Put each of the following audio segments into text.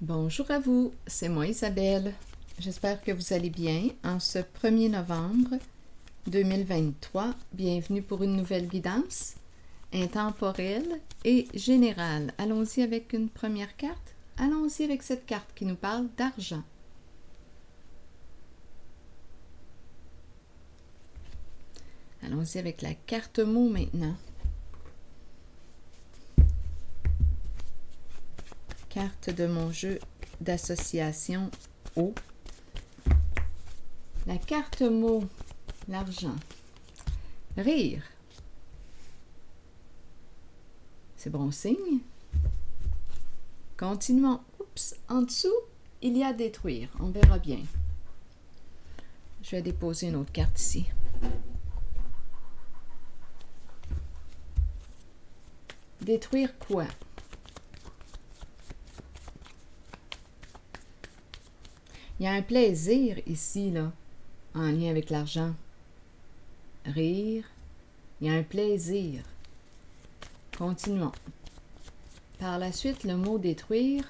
Bonjour à vous, c'est moi Isabelle. J'espère que vous allez bien en ce 1er novembre 2023. Bienvenue pour une nouvelle guidance intemporelle et générale. Allons-y avec une première carte. Allons-y avec cette carte qui nous parle d'argent. Allons-y avec la carte mot maintenant. Carte de mon jeu d'association O. La carte mot, l'argent. Rire. C'est bon signe. Continuons. Oups, en dessous, il y a détruire. On verra bien. Je vais déposer une autre carte ici. Détruire quoi? Il y a un plaisir ici, là, en lien avec l'argent. Rire. Il y a un plaisir. Continuons. Par la suite, le mot détruire.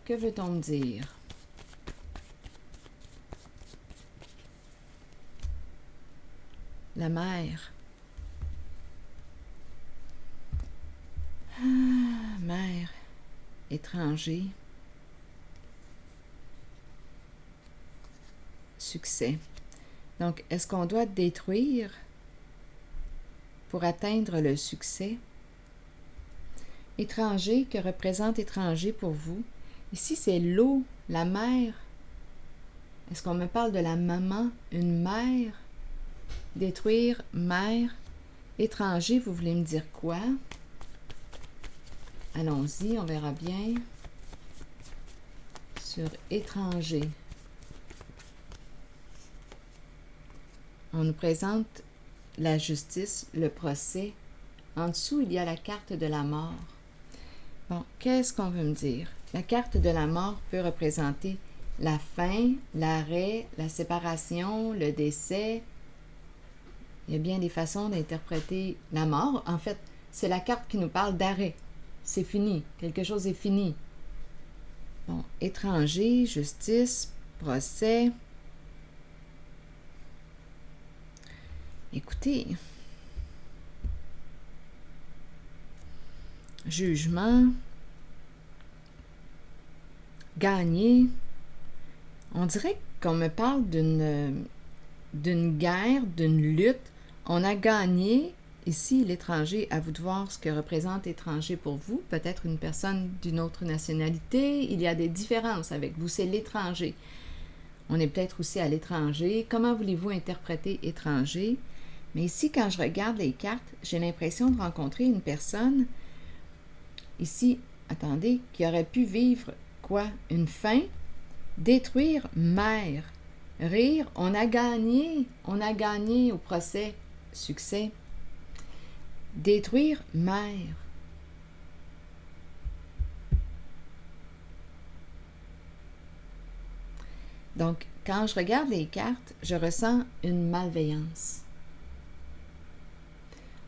Que veut-on me dire? La mer. Ah, mer. Étranger. Succès. Donc, est-ce qu'on doit détruire pour atteindre le succès? Étranger, que représente étranger pour vous? Ici, c'est l'eau, la mer. Est-ce qu'on me parle de la maman, une mère? Détruire, mère. Étranger, vous voulez me dire quoi? Allons-y, on verra bien. Sur étranger. On nous présente la justice, le procès. En dessous, il y a la carte de la mort. Bon, qu'est-ce qu'on veut me dire? La carte de la mort peut représenter la fin, l'arrêt, la séparation, le décès. Il y a bien des façons d'interpréter la mort. En fait, c'est la carte qui nous parle d'arrêt. C'est fini. Quelque chose est fini. Bon, étranger, justice, procès. Écoutez, jugement, gagner. On dirait qu'on me parle d'une guerre, d'une lutte. On a gagné. Ici, l'étranger, à vous de voir ce que représente étranger pour vous. Peut-être une personne d'une autre nationalité. Il y a des différences avec vous. C'est l'étranger. On est peut-être aussi à l'étranger. Comment voulez-vous interpréter étranger? Mais ici, quand je regarde les cartes, j'ai l'impression de rencontrer une personne, ici, attendez, qui aurait pu vivre quoi? Une fin? Détruire, mère. Rire, on a gagné au procès, succès. Détruire, mère. Donc, quand je regarde les cartes, je ressens une malveillance.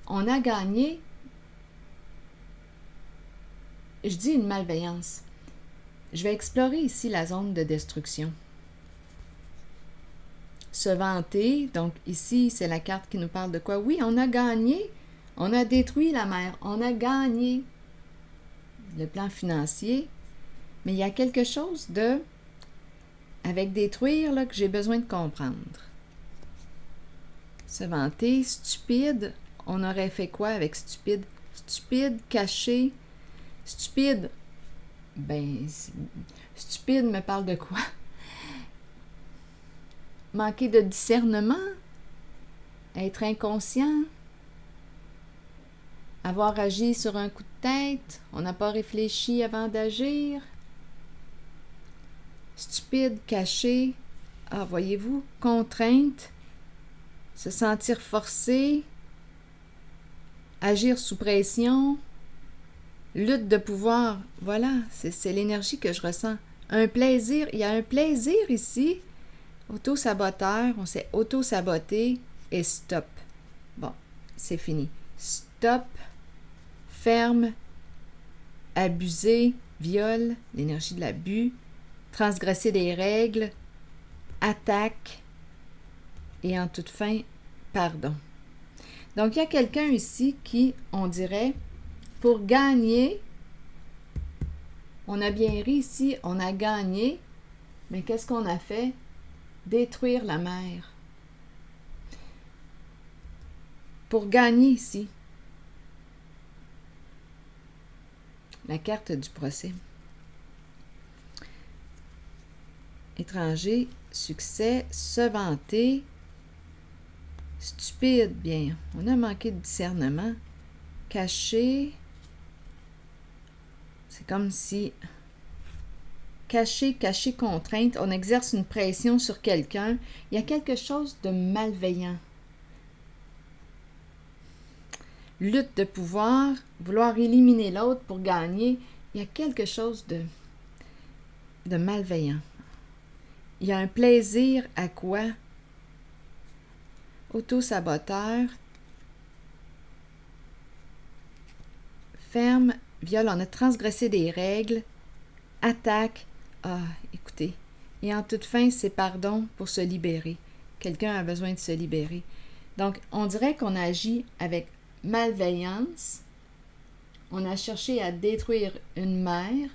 On a gagné, je dis une malveillance. Je vais explorer ici la zone de destruction. Se vanter, donc ici, c'est la carte qui nous parle de quoi? Oui, on a gagné, on a détruit la mer, on a gagné le plan financier, mais il y a quelque chose de, avec détruire, là, que j'ai besoin de comprendre. Se vanter, stupide, on aurait fait quoi avec stupide? Stupide, caché, stupide. Ben, stupide me parle de quoi? Manquer de discernement, être inconscient, avoir agi sur un coup de tête, on n'a pas réfléchi avant d'agir. Stupide, caché, ah, voyez-vous, contrainte, se sentir forcé, agir sous pression, lutte de pouvoir, voilà, c'est l'énergie que je ressens. Un plaisir, il y a un plaisir ici. Auto-saboteur, on s'est auto-saboté et stop. Bon, c'est fini. Stop, ferme, abuser, viol, l'énergie de l'abus, transgresser des règles, attaque et en toute fin, pardon. Donc, il y a quelqu'un ici qui, on dirait, pour gagner, on a bien ri ici, on a gagné, mais qu'est-ce qu'on a fait? Détruire la mère. Pour gagner ici. La carte du procès. Étranger, succès, se vanter, stupide, bien. On a manqué de discernement. Caché. C'est comme si... Caché, contrainte. On exerce une pression sur quelqu'un. Il y a quelque chose de malveillant. Lutte de pouvoir, vouloir éliminer l'autre pour gagner. Il y a quelque chose de malveillant. Il y a un plaisir à quoi? Auto-saboteur. Ferme, viol, on a transgressé des règles. Attaque. Ah, écoutez. Et en toute fin, c'est pardon pour se libérer. Quelqu'un a besoin de se libérer. Donc, on dirait qu'on agit avec malveillance. On a cherché à détruire une mère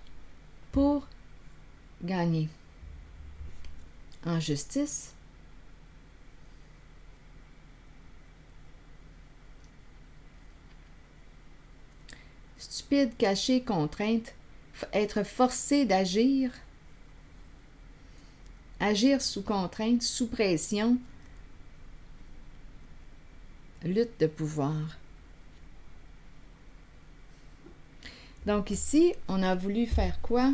pour gagner. En justice. Stupide, caché, contrainte. Être forcé d'agir. Agir sous contrainte, sous pression. Lutte de pouvoir. Donc ici, on a voulu faire quoi?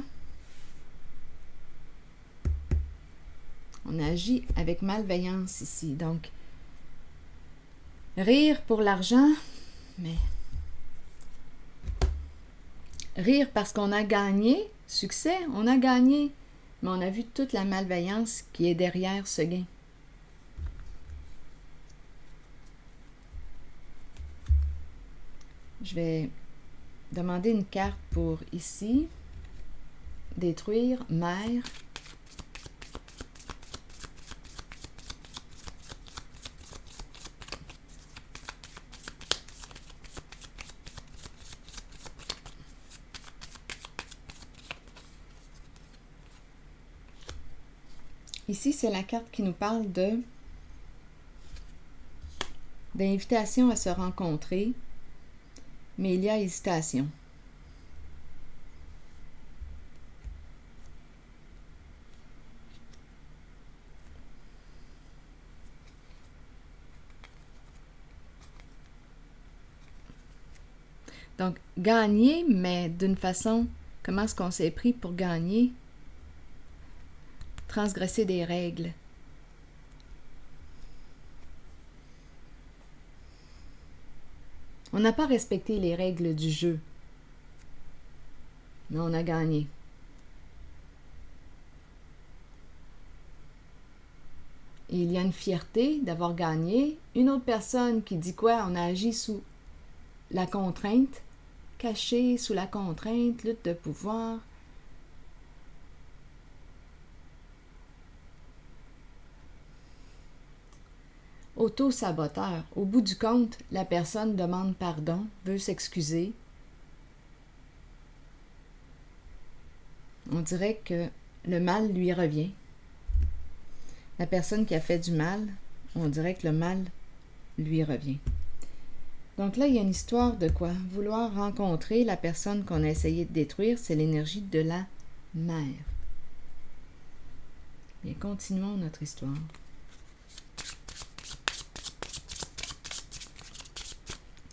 On agit avec malveillance ici. Donc, rire pour l'argent, mais rire parce qu'on a gagné, succès, on a gagné, mais on a vu toute la malveillance qui est derrière ce gain. Je vais demander une carte pour ici, détruire, mère. Ici, c'est la carte qui nous parle d'invitation à se rencontrer, mais il y a hésitation. Donc, gagner, mais d'une façon, comment est-ce qu'on s'est pris pour gagner? Transgresser des règles. On n'a pas respecté les règles du jeu, mais on a gagné. Et il y a une fierté d'avoir gagné. Une autre personne qui dit quoi? On a agi sous la contrainte, caché sous la contrainte, lutte de pouvoir. Auto-saboteur. Au bout du compte, la personne demande pardon, veut s'excuser. On dirait que le mal lui revient. La personne qui a fait du mal, on dirait que le mal lui revient. Donc là, il y a une histoire de quoi? Vouloir rencontrer la personne qu'on a essayé de détruire, c'est l'énergie de la mère. Bien, continuons notre histoire.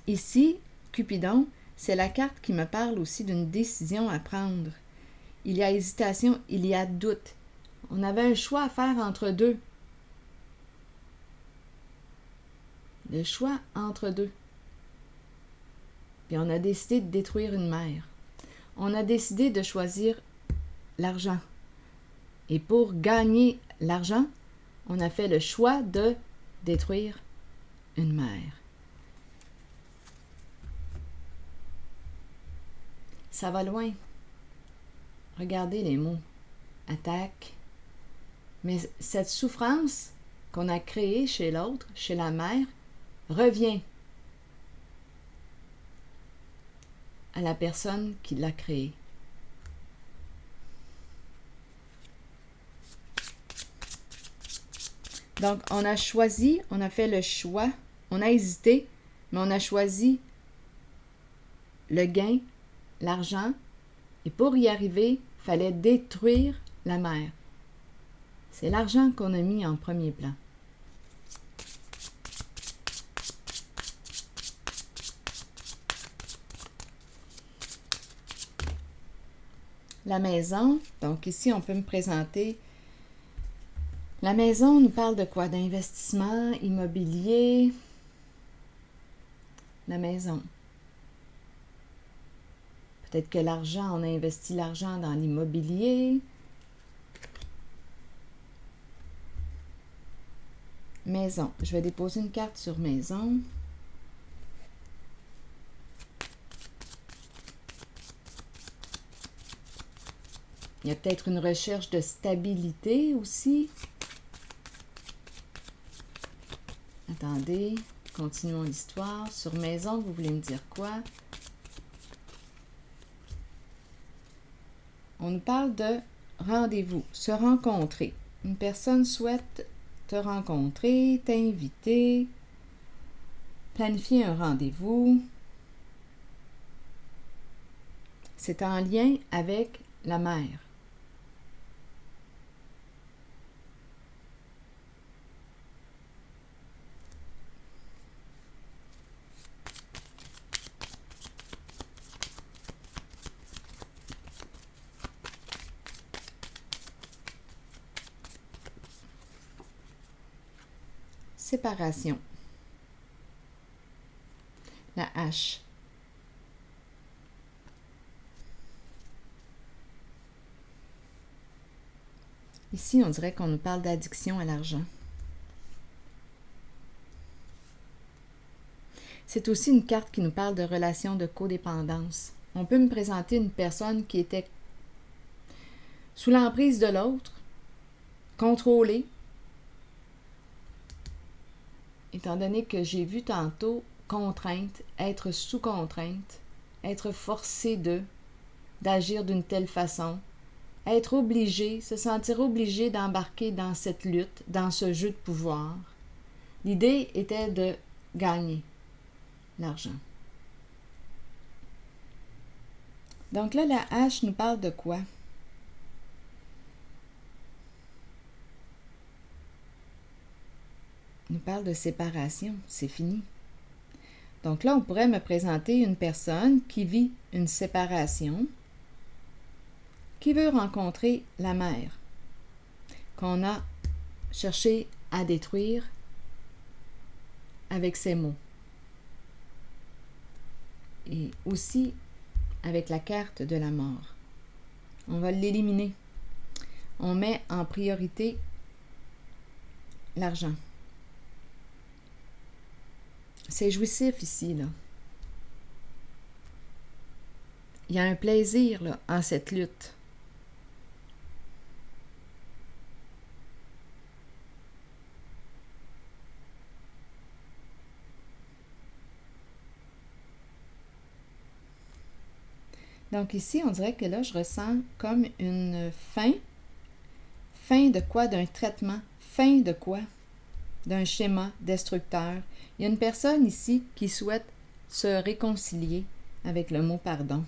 Ici, Cupidon, c'est la carte qui me parle aussi d'une décision à prendre. Il y a hésitation, il y a doute. On avait un choix à faire entre deux. Le choix entre deux. Puis on a décidé de détruire une mère. On a décidé de choisir l'argent. Et pour gagner l'argent, on a fait le choix de détruire une mère. ça va loin. Regardez les mots. Attaque. Mais cette souffrance qu'on a créée chez l'autre, chez la mère, revient à la personne qui l'a créée. Donc, on a choisi, on a fait le choix, on a hésité, mais on a choisi le gain, l'argent, et pour y arriver, il fallait détruire la mère. C'est l'argent qu'on a mis en premier plan. La maison, donc ici on peut me présenter. La maison nous parle de quoi? D'investissement immobilier. La maison. Peut-être que l'argent, on a investi l'argent dans l'immobilier. Maison. Je vais déposer une carte sur maison. Il y a peut-être une recherche de stabilité aussi. Attendez, continuons l'histoire. Sur maison, vous voulez me dire quoi? On nous parle de rendez-vous, se rencontrer. Une personne souhaite te rencontrer, t'inviter, planifier un rendez-vous. C'est en lien avec la mère. Séparation. La hache. Ici, on dirait qu'on nous parle d'addiction à l'argent. C'est aussi une carte qui nous parle de relation de codépendance. On peut me présenter une personne qui était sous l'emprise de l'autre, contrôlée, étant donné que j'ai vu tantôt contrainte, être sous contrainte, être forcé d'agir d'une telle façon, être obligé, se sentir obligé d'embarquer dans cette lutte, dans ce jeu de pouvoir. L'idée était de gagner l'argent. Donc là, la hache nous parle de quoi? On nous parle de séparation, c'est fini. Donc là, on pourrait me présenter une personne qui vit une séparation, qui veut rencontrer la mère, qu'on a cherché à détruire avec ses mots. Et aussi avec la carte de la mort. On va l'éliminer. On met en priorité l'argent. C'est jouissif ici, là. Il y a un plaisir, là, en cette lutte. Donc ici, on dirait que là, je ressens comme une fin. Fin de quoi? D'un traitement. Fin de quoi? D'un schéma destructeur. Il y a une personne ici qui souhaite se réconcilier avec le mot pardon,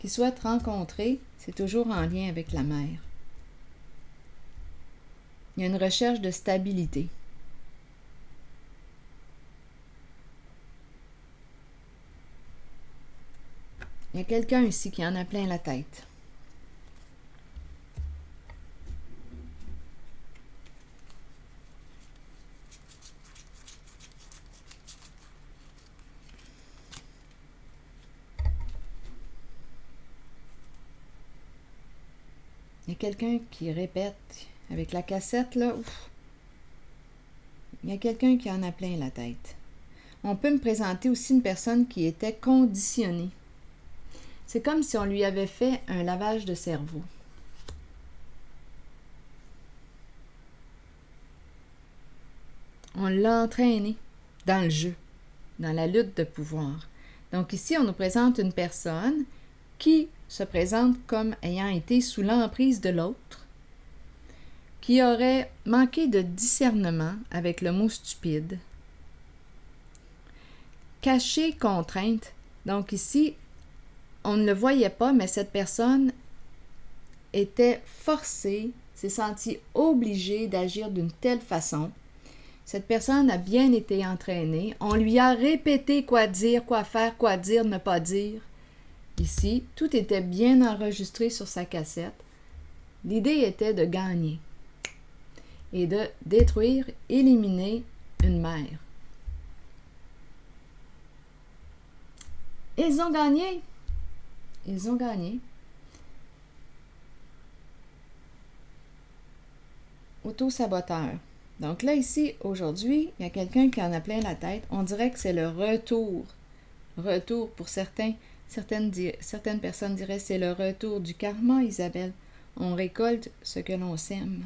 qui souhaite rencontrer, c'est toujours en lien avec la mère. Il y a une recherche de stabilité. Il y a quelqu'un ici qui en a plein la tête. Il y a quelqu'un qui répète avec la cassette, là. Ouf. Il y a quelqu'un qui en a plein la tête. On peut me présenter aussi une personne qui était conditionnée. C'est comme si on lui avait fait un lavage de cerveau. On l'a entraîné dans le jeu, dans la lutte de pouvoir. Donc ici, on nous présente une personne qui se présente comme ayant été sous l'emprise de l'autre, qui aurait manqué de discernement avec le mot stupide, caché, contrainte. Donc ici, on ne le voyait pas, mais cette personne était forcée, s'est sentie obligée d'agir d'une telle façon. Cette personne a bien été entraînée. On lui a répété quoi dire, quoi faire, quoi dire, ne pas dire. Ici, tout était bien enregistré sur sa cassette. L'idée était de gagner et de détruire, éliminer une mère. Ils ont gagné. Ils ont gagné. Auto-saboteur. Donc là, ici, aujourd'hui, il y a quelqu'un qui en a plein la tête. On dirait que c'est le retour. Retour pour certaines personnes diraient c'est le retour du karma, Isabelle. On récolte ce que l'on sème.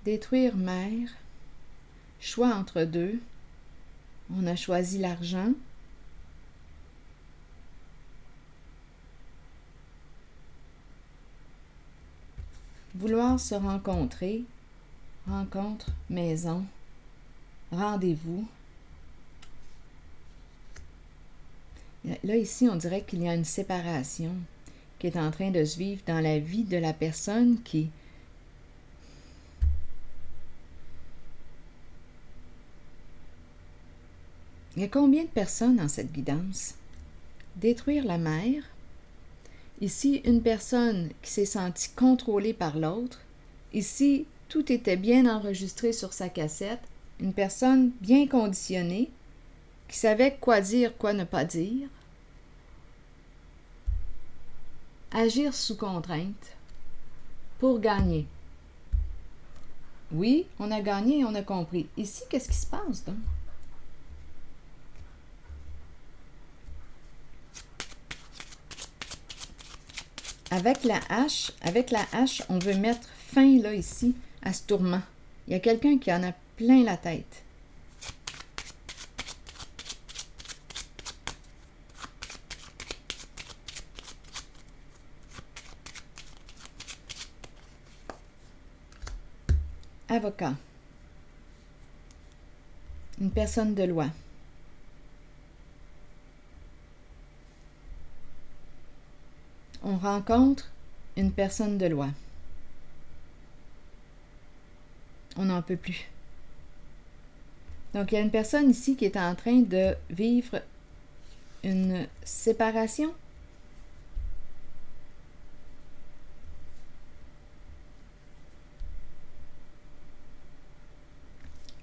Détruire mère. Choix entre deux. On a choisi l'argent. Vouloir se rencontrer. Rencontre, maison, rendez-vous. Là, ici, on dirait qu'il y a une séparation qui est en train de se vivre dans la vie de la personne qui... Il y a combien de personnes dans cette guidance? Détruire la mère. Ici, une personne qui s'est sentie contrôlée par l'autre. Ici, tout était bien enregistré sur sa cassette. Une personne bien conditionnée, qui savait quoi dire, quoi ne pas dire. Agir sous contrainte pour gagner. Oui, on a gagné et on a compris. Ici, qu'est-ce qui se passe donc? Avec la hache, on veut mettre fin, là, ici, à ce tourment. Il y a quelqu'un qui en a plein la tête. Avocat. Une personne de loi. On rencontre une personne de loi. On n'en peut plus. Donc, il y a une personne ici qui est en train de vivre une séparation.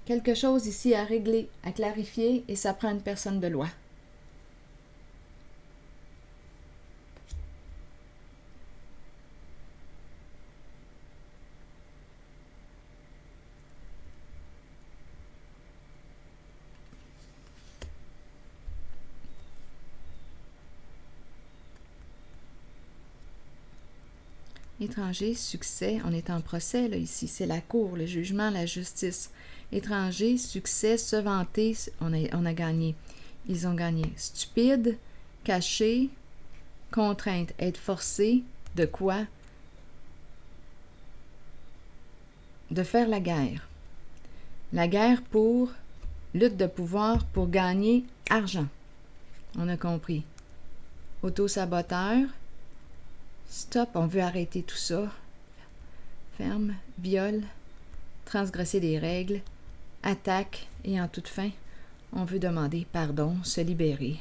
Quelque chose ici à régler, à clarifier, et ça prend une personne de loi. Étranger, succès, on est en procès, là, ici. C'est la cour, le jugement, la justice. Étranger, succès, se vanter, on a gagné. Ils ont gagné. Stupide, caché, contrainte, être forcé, de quoi? De faire la guerre. La guerre pour lutte de pouvoir pour gagner argent. On a compris. Auto-saboteur. Stop, on veut arrêter tout ça. Ferme, viol, transgresser des règles, attaque et en toute fin, on veut demander pardon, se libérer.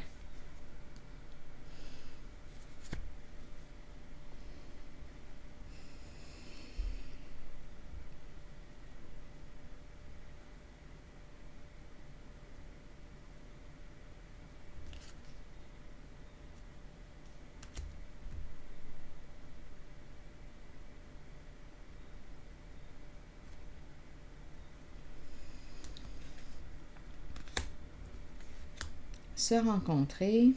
se rencontrer.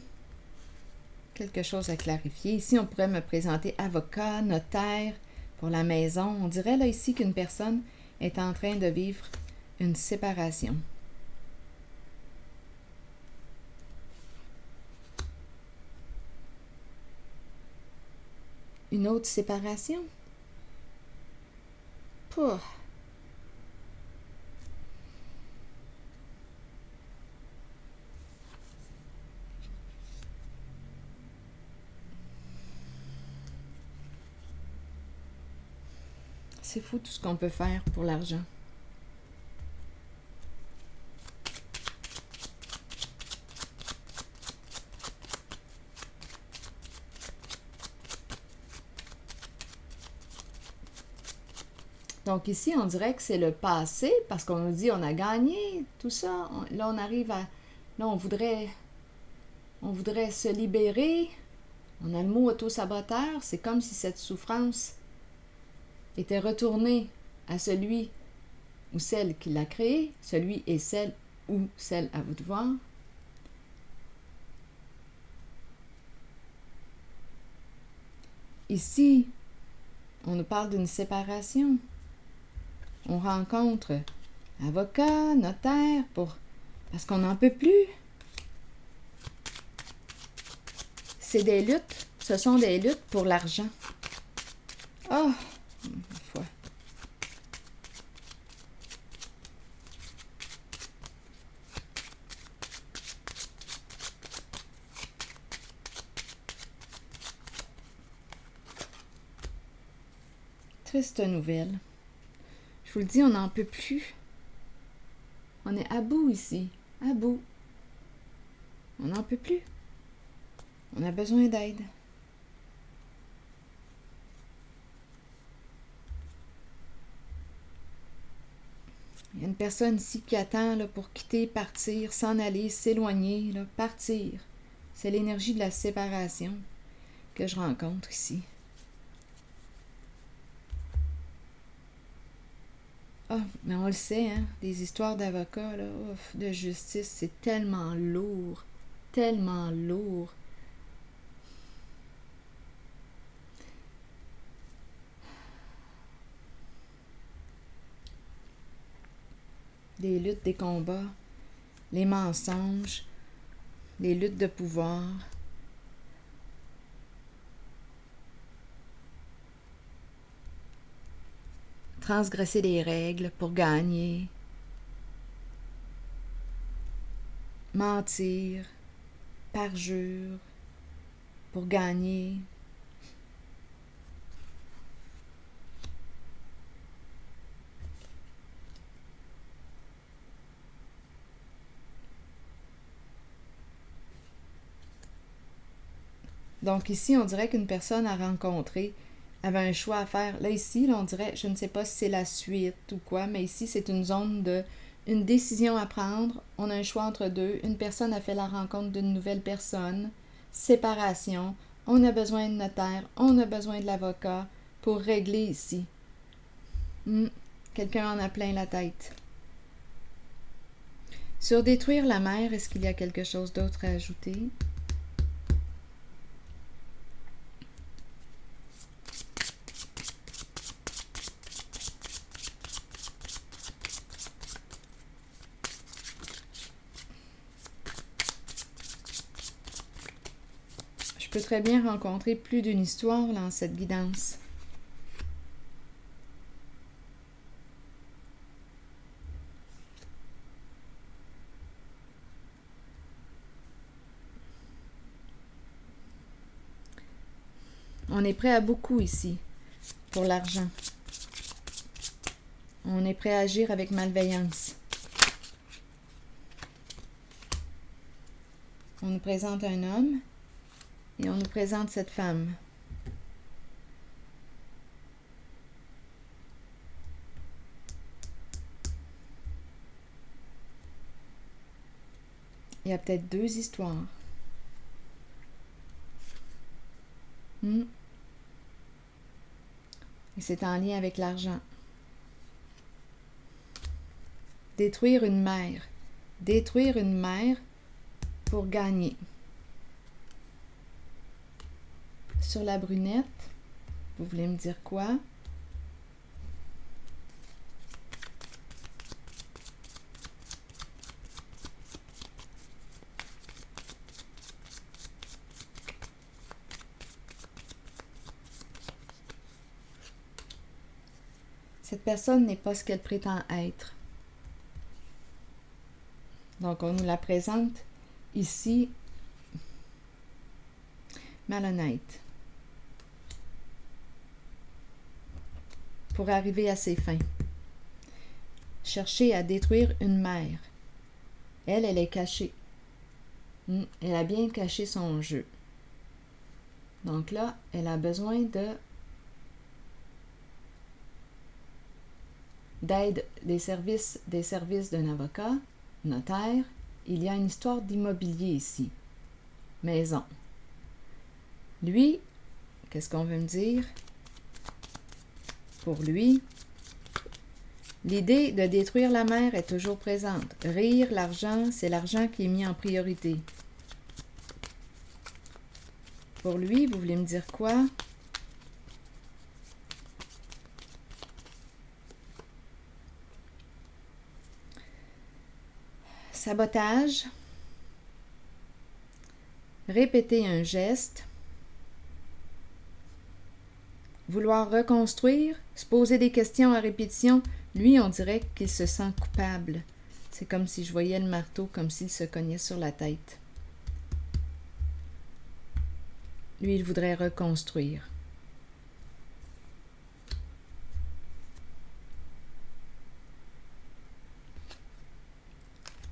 Quelque chose à clarifier. Ici, on pourrait me présenter avocat, notaire pour la maison. On dirait là ici qu'une personne est en train de vivre une séparation. Une autre séparation? Pouh. C'est fou tout ce qu'on peut faire pour l'argent. Donc ici, on dirait que c'est le passé, parce qu'on nous dit on a gagné, tout ça. Là, on arrive à... Là, on voudrait se libérer. On a le mot auto-saboteur. C'est comme si cette souffrance était retournée à celui ou celle qui l'a créée, celui et celle ou celle à vous de voir. Ici, on nous parle d'une séparation. On rencontre avocat, notaire, parce qu'on n'en peut plus. C'est des luttes, ce sont des luttes pour l'argent. Oh, une fois. Triste nouvelle. Je vous le dis, on n'en peut plus. On est à bout ici, à bout. On n'en peut plus. On a besoin d'aide. Il y a une personne ici qui attend là, pour quitter, partir, s'en aller, s'éloigner, là, partir. C'est l'énergie de la séparation que je rencontre ici. Ah, mais on le sait, hein, des histoires d'avocats, là, ouf, de justice, c'est tellement lourd, tellement lourd. Des luttes, des combats, les mensonges, les luttes de pouvoir. Transgresser les règles pour gagner. Mentir, parjure, pour gagner. Donc ici, on dirait qu'une personne à rencontrer avait un choix à faire. Là, ici, là, on dirait, je ne sais pas si c'est la suite ou quoi, mais ici, c'est une zone de... une décision à prendre. On a un choix entre deux. Une personne a fait la rencontre d'une nouvelle personne. Séparation. On a besoin de notaire. On a besoin de l'avocat pour régler ici. Quelqu'un en a plein la tête. Sur détruire la mer, est-ce qu'il y a quelque chose d'autre à ajouter? Je peux très bien rencontrer plus d'une histoire dans cette guidance. On est prêt à beaucoup ici, pour l'argent. On est prêt à agir avec malveillance. On nous présente un homme et on nous présente cette femme. Il y a peut-être deux histoires. Et c'est en lien avec l'argent. Détruire une mère. Détruire une mère pour gagner. Sur la brunette, vous voulez me dire quoi? Cette personne n'est pas ce qu'elle prétend être. Donc, on nous la présente ici malhonnête pour arriver à ses fins. Chercher à détruire une mère. Elle est cachée. Elle a bien caché son jeu. Donc là, elle a besoin d'aide des services d'un avocat, notaire. Il y a une histoire d'immobilier ici. Maison. Lui, qu'est-ce qu'on veut me dire? Pour lui, l'idée de détruire la mère est toujours présente. Rire, l'argent, c'est l'argent qui est mis en priorité. Pour lui, vous voulez me dire quoi? Sabotage. Répéter un geste. Vouloir reconstruire, se poser des questions à répétition, lui, on dirait qu'il se sent coupable. C'est comme si je voyais le marteau, comme s'il se cognait sur la tête. Lui, il voudrait reconstruire.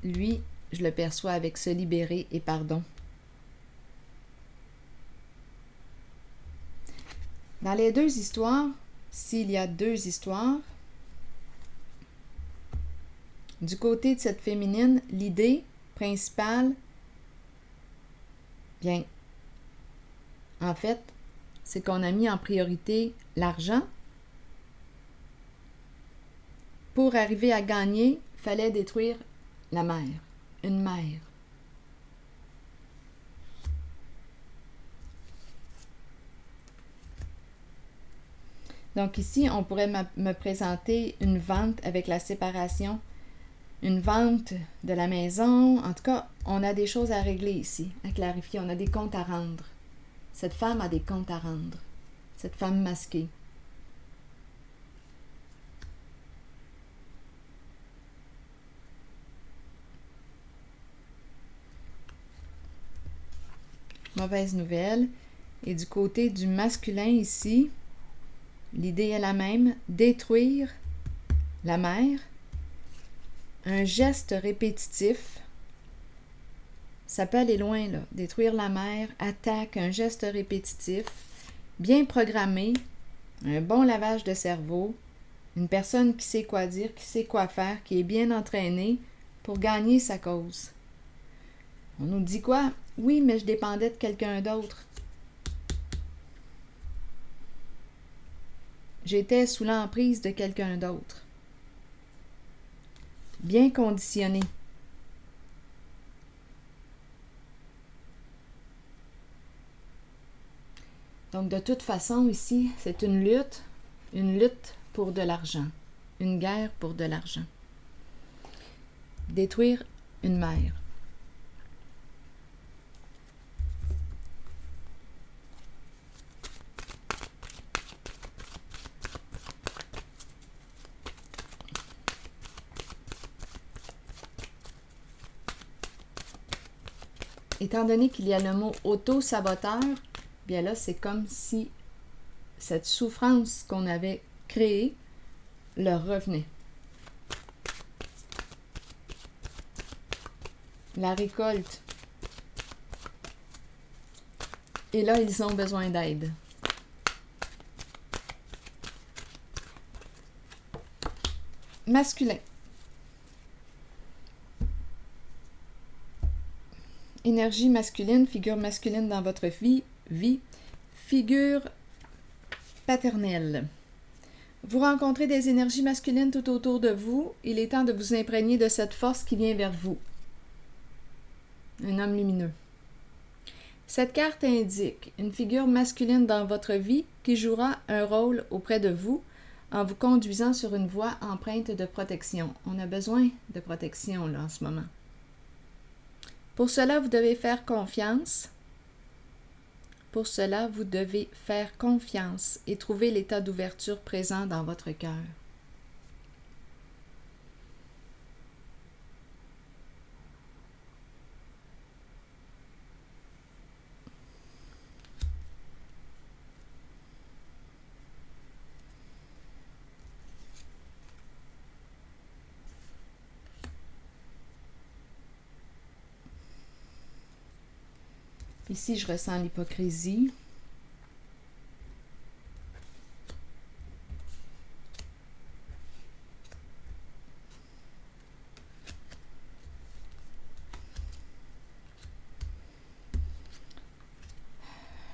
Lui, je le perçois avec se libérer et pardon. Dans les deux histoires, s'il y a deux histoires, du côté de cette féminine, l'idée principale, bien, en fait, c'est qu'on a mis en priorité l'argent. Pour arriver à gagner, il fallait détruire la mère, une mère. Donc ici, on pourrait me présenter une vente avec la séparation, une vente de la maison. En tout cas, on a des choses à régler ici, à clarifier. On a des comptes à rendre. Cette femme a des comptes à rendre. Cette femme masquée. Mauvaise nouvelle. Et du côté du masculin ici, l'idée est la même, détruire la mère. Un geste répétitif, ça peut aller loin, là. Détruire la mère, attaque, un geste répétitif, bien programmé, un bon lavage de cerveau, une personne qui sait quoi dire, qui sait quoi faire, qui est bien entraînée pour gagner sa cause. On nous dit quoi? Oui, mais je dépendais de quelqu'un d'autre. J'étais sous l'emprise de quelqu'un d'autre. Bien conditionné. Donc, de toute façon, ici, c'est une lutte pour de l'argent, une guerre pour de l'argent. Détruire une mère. Étant donné qu'il y a le mot auto-saboteur, bien là, c'est comme si cette souffrance qu'on avait créée leur revenait. La récolte. Et là, ils ont besoin d'aide. Masculin. Énergie masculine, figure masculine dans votre vie, figure paternelle. Vous rencontrez des énergies masculines tout autour de vous. Il est temps de vous imprégner de cette force qui vient vers vous. un homme lumineux. Cette carte indique une figure masculine dans votre vie qui jouera un rôle auprès de vous en vous conduisant sur une voie empreinte de protection. On a besoin de protection là en ce moment. Pour cela, vous devez faire confiance. Pour cela, vous devez faire confiance et trouver l'état d'ouverture présent dans votre cœur. Ici, je ressens l'hypocrisie.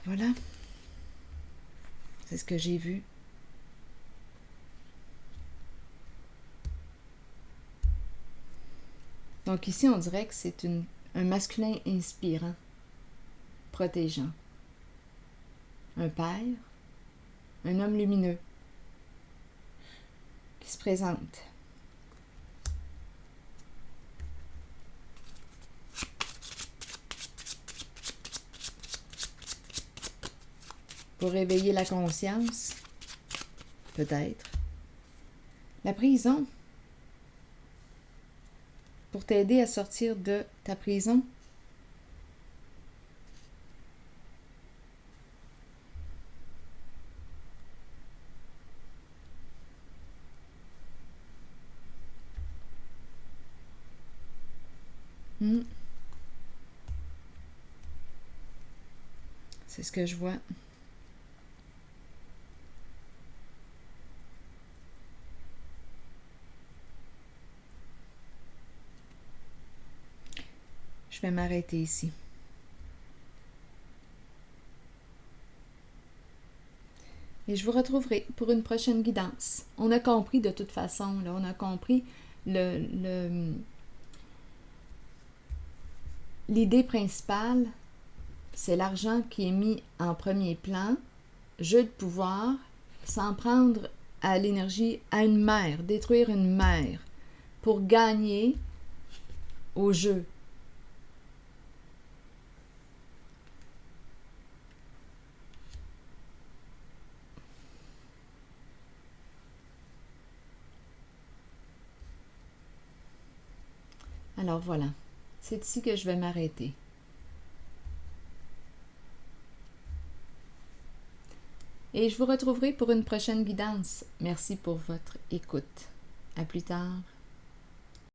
Voilà. C'est ce que j'ai vu. Donc ici, on dirait que c'est un masculin inspirant, protégeant. Un père, un homme lumineux qui se présente. Pour réveiller la conscience, peut-être. La prison, pour t'aider à sortir de ta prison. C'est ce que je vois. Je vais m'arrêter ici. Et je vous retrouverai pour une prochaine guidance. On a compris de toute façon, là, on a compris l'idée principale, c'est l'argent qui est mis en premier plan, jeu de pouvoir, s'en prendre à l'énergie, à une mère, détruire une mère pour gagner au jeu. Alors voilà, c'est ici que je vais m'arrêter. Et je vous retrouverai pour une prochaine guidance. Merci pour votre écoute. À plus tard.